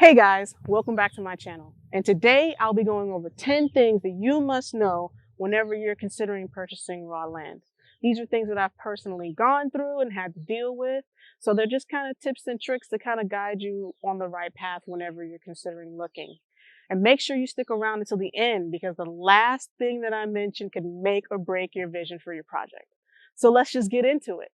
Hey guys, welcome back to my channel. And today I'll be going over 10 things that you must know whenever you're considering purchasing raw land. These are things that I've personally gone through and had to deal with. So they're just kind of tips and tricks to kind of guide you on the right path whenever you're considering looking. And make sure you stick around until the end because the last thing that I mentioned could make or break your vision for your project. So let's just get into it.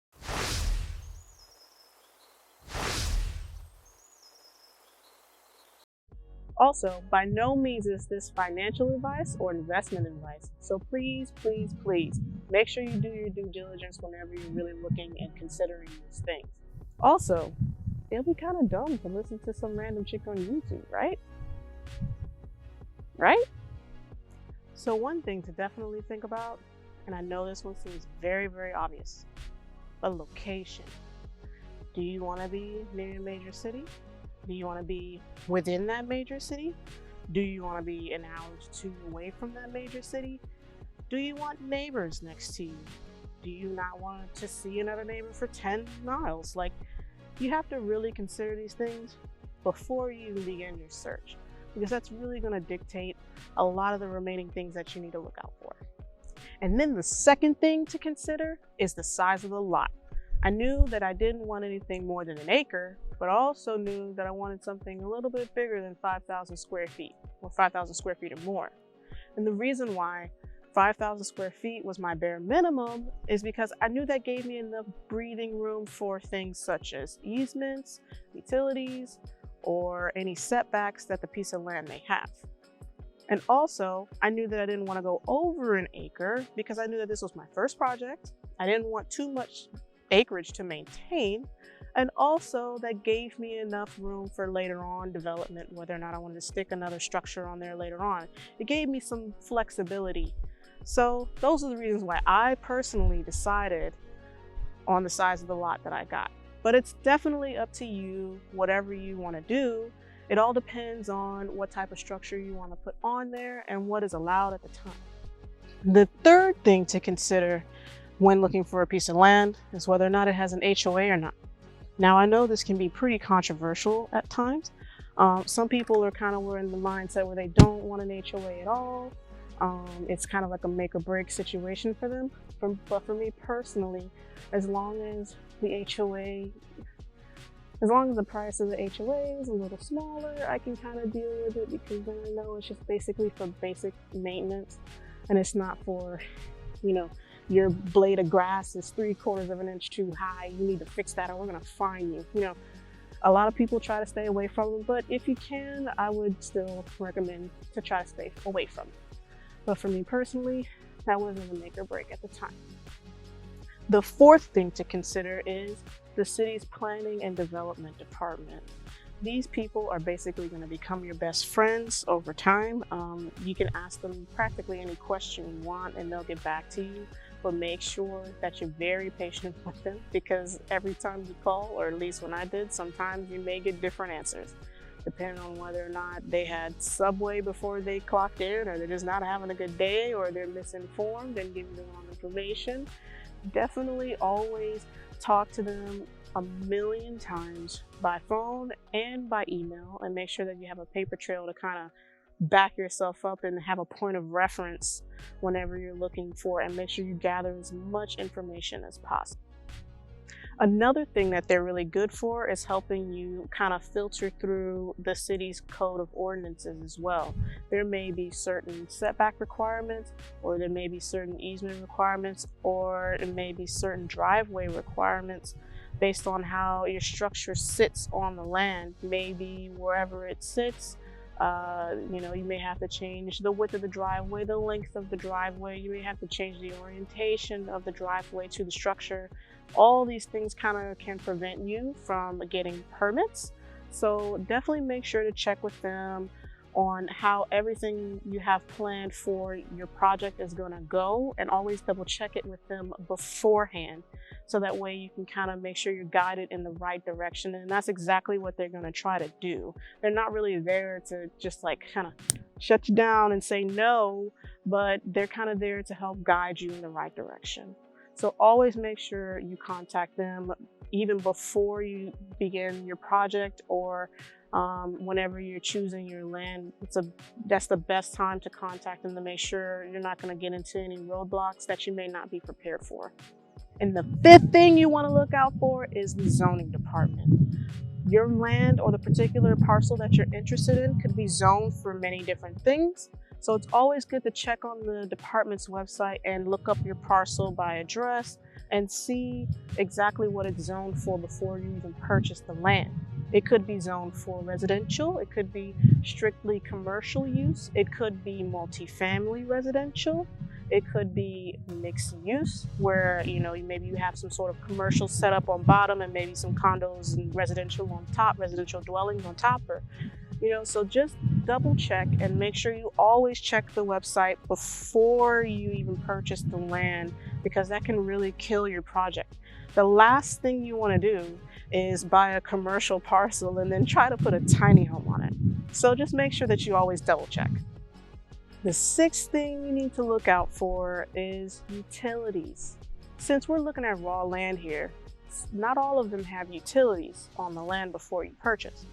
Also, by no means is this financial advice or investment advice. So please, please, please make sure you do your due diligence whenever you're really looking and considering these things. Also, it'll be kind of dumb to listen to some random chick on YouTube, right? Right? So one thing to definitely think about, and I know this one seems very, very obvious, but location. Do you want to be near a major city? Do you want to be within that major city? Do you want to be an hour or two away from that major city? Do you want neighbors next to you? Do you not want to see another neighbor for 10 miles? Like, you have to really consider these things before you even begin your search, because that's really going to dictate a lot of the remaining things that you need to look out for. And then the second thing to consider is the size of the lot. I knew that I didn't want anything more than an acre, but I also knew that I wanted something a little bit bigger than 5,000 square feet, or 5,000 square feet or more. And the reason why 5,000 square feet was my bare minimum is because I knew that gave me enough breathing room for things such as easements, utilities, or any setbacks that the piece of land may have. And also, I knew that I didn't want to go over an acre because I knew that this was my first project. I didn't want too much acreage to maintain, and also that gave me enough room for later on development, whether or not I wanted to stick another structure on there later on. It gave me some flexibility. So those are the reasons why I personally decided on the size of the lot that I got. But it's definitely up to you, whatever you want to do. It all depends on what type of structure you want to put on there and what is allowed at the time. The third thing to consider when looking for a piece of land is whether or not it has an HOA or not. Now, I know this can be pretty controversial at times. Some people are kind of in the mindset where they don't want an HOA at all. It's kind of like a make or break situation for them. But for me personally, as long as the price of the HOA is a little smaller, I can kind of deal with it because then I know it's just basically for basic maintenance and it's not for, your blade of grass is 3/4 of an inch too high. You need to fix that or we're going to fine you. A lot of people try to stay away from it, but if you can, I would still recommend to try to stay away from it. But for me personally, that wasn't a make or break at the time. The fourth thing to consider is the city's planning and development department. These people are basically going to become your best friends over time. You can ask them practically any question you want and they'll get back to you. But make sure that you're very patient with them because every time you call, or at least when I did, sometimes you may get different answers depending on whether or not they had Subway before they clocked in, or they're just not having a good day, or they're misinformed and giving the wrong information. Definitely always talk to them a million times by phone and by email, and make sure that you have a paper trail to kind of back yourself up and have a point of reference whenever you're looking for, and make sure you gather as much information as possible. Another thing that they're really good for is helping you kind of filter through the city's code of ordinances as well. There may be certain setback requirements, or there may be certain easement requirements, or it may be certain driveway requirements based on how your structure sits on the land. Maybe wherever it sits, you may have to change the width of the driveway, the length of the driveway. You may have to change the orientation of the driveway to the structure. All these things kind of can prevent you from getting permits. So definitely make sure to check with them on how everything you have planned for your project is going to go, and always double check it with them beforehand. So that way you can kind of make sure you're guided in the right direction. And that's exactly what they're going to try to do. They're not really there to just like kind of shut you down and say no, but they're kind of there to help guide you in the right direction. So always make sure you contact them even before you begin your project, or whenever you're choosing your land, that's the best time to contact them to make sure you're not going to get into any roadblocks that you may not be prepared for. And the fifth thing you want to look out for is the zoning department. Your land or the particular parcel that you're interested in could be zoned for many different things. So it's always good to check on the department's website and look up your parcel by address and see exactly what it's zoned for before you even purchase the land. It could be zoned for residential, it could be strictly commercial use, it could be multifamily residential, it could be mixed use where, maybe you have some sort of commercial setup on bottom and maybe some condos and residential on top, residential dwellings on top, or so just double check and make sure you always check the website before you even purchase the land, because that can really kill your project. The last thing you want to do is buy a commercial parcel and then try to put a tiny home on it. So just make sure that you always double check. The sixth thing you need to look out for is utilities. Since we're looking at raw land here, not all of them have utilities on the land before you purchase.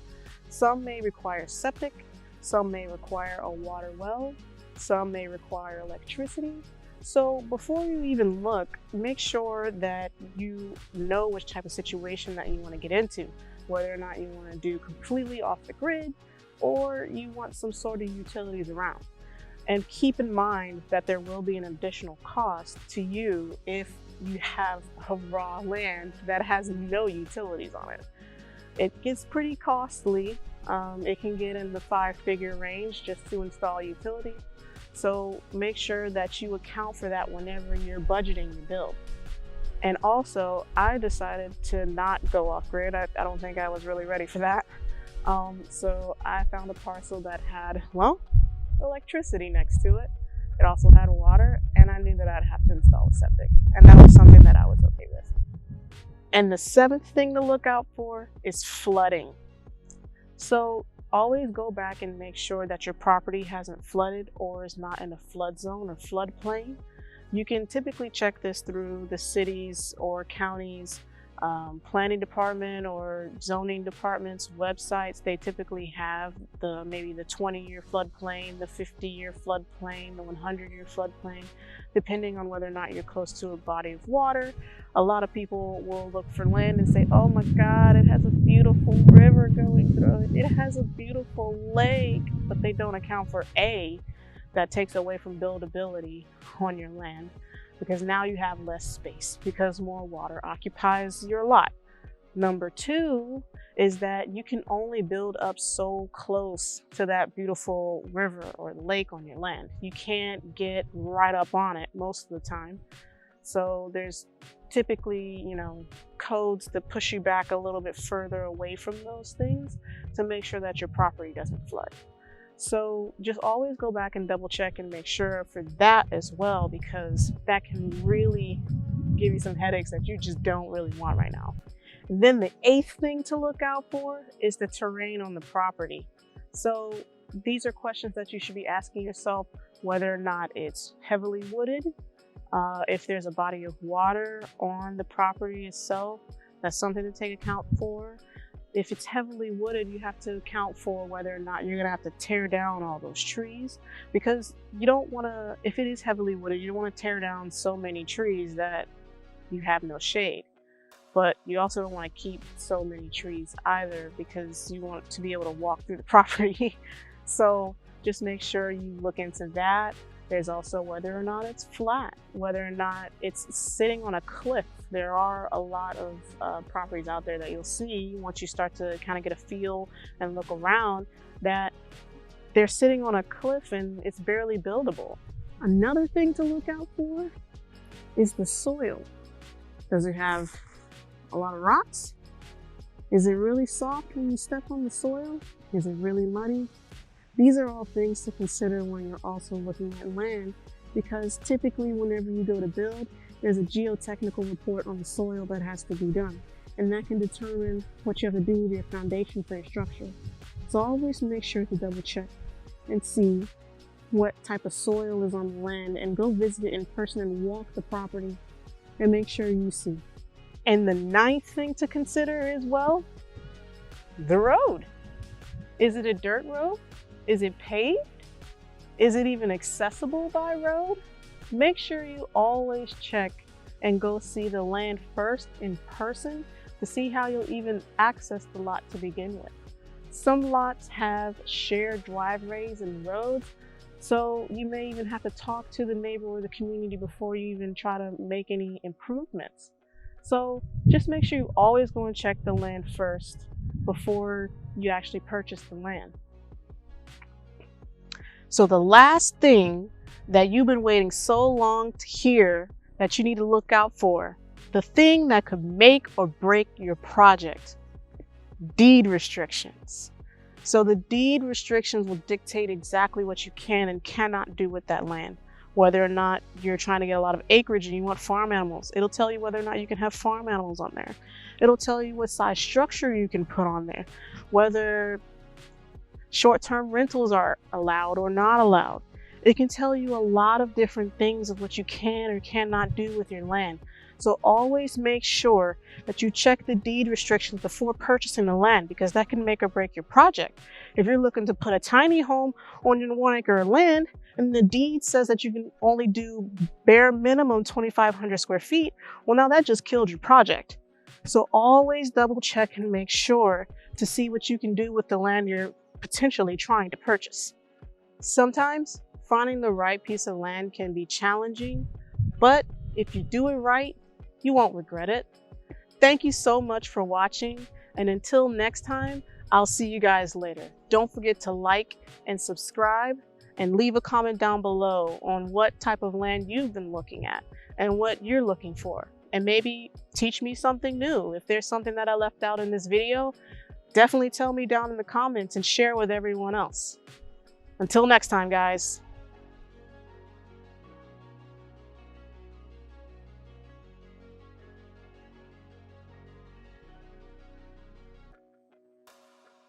Some may require septic, some may require a water well, some may require electricity. So before you even look, make sure that you know which type of situation that you want to get into, whether or not you want to do completely off the grid or you want some sort of utilities around. And keep in mind that there will be an additional cost to you if you have a raw land that has no utilities on it. It gets pretty costly. It can get in the 5-figure range just to install utility. So make sure that you account for that whenever you're budgeting your build. And also, I decided to not go off grid. I don't think I was really ready for that. So I found a parcel that had, electricity next to it. It also had water, and I knew that I'd have to install a septic. And that was something that I was okay with. And the seventh thing to look out for is flooding. So always go back and make sure that your property hasn't flooded or is not in a flood zone or floodplain. You can typically check this through the cities or counties, planning department or zoning departments websites. They typically have maybe the 20-year floodplain, the 50-year floodplain, the 100-year floodplain, depending on whether or not you're close to a body of water. A lot of people will look for land and say, oh my God, it has a beautiful river going through it. It has a beautiful lake, but they don't account for that takes away from buildability on your land, because now you have less space because more water occupies your lot. Number two is that you can only build up so close to that beautiful river or lake on your land. You can't get right up on it most of the time. So there's typically, codes that push you back a little bit further away from those things to make sure that your property doesn't flood. So just always go back and double check and make sure for that as well, because that can really give you some headaches that you just don't really want right now. And then the eighth thing to look out for is the terrain on the property. So these are questions that you should be asking yourself, whether or not it's heavily wooded, if there's a body of water on the property itself, that's something to take account for. If it's heavily wooded, you have to account for whether or not you're gonna have to tear down all those trees, because you don't wanna, if it is heavily wooded, you don't wanna tear down so many trees that you have no shade. But you also don't wanna keep so many trees either, because you want to be able to walk through the property. So just make sure you look into that. There's also whether or not it's flat, whether or not it's sitting on a cliff. There are a lot of properties out there that you'll see once you start to kind of get a feel and look around, that they're sitting on a cliff and it's barely buildable. Another thing to look out for is the soil. Does it have a lot of rocks? Is it really soft when you step on the soil? Is it really muddy? These are all things to consider when you're also looking at land, because typically whenever you go to build, there's a geotechnical report on the soil that has to be done, and that can determine what you have to do with your foundation for your structure. So always make sure to double check and see what type of soil is on the land, and go visit it in person and walk the property and make sure you see. And the ninth thing to consider is, well, the road. Is it a dirt road? Is it paved? Is it even accessible by road? Make sure you always check and go see the land first in person to see how you'll even access the lot to begin with. Some lots have shared driveways and roads, so you may even have to talk to the neighbor or the community before you even try to make any improvements. So just make sure you always go and check the land first before you actually purchase the land. So the last thing that you've been waiting so long to hear that you need to look out for, the thing that could make or break your project: deed restrictions. So the deed restrictions will dictate exactly what you can and cannot do with that land. Whether or not you're trying to get a lot of acreage and you want farm animals, it'll tell you whether or not you can have farm animals on there. It'll tell you what size structure you can put on there, whether short-term rentals are allowed or not allowed. It can tell you a lot of different things of what you can or cannot do with your land. So always make sure that you check the deed restrictions before purchasing the land, because that can make or break your project. If you're looking to put a tiny home on your 1 acre of land and the deed says that you can only do bare minimum 2,500 square feet, well, now that just killed your project. So always double check and make sure to see what you can do with the land you're potentially trying to purchase. Sometimes finding the right piece of land can be challenging, but if you do it right, you won't regret it. Thank you so much for watching, and until next time, I'll see you guys later. Don't forget to like and subscribe, and leave a comment down below on what type of land you've been looking at and what you're looking for. And maybe teach me something new. If there's something that I left out in this video, definitely tell me down in the comments and share with everyone else. Until next time, guys.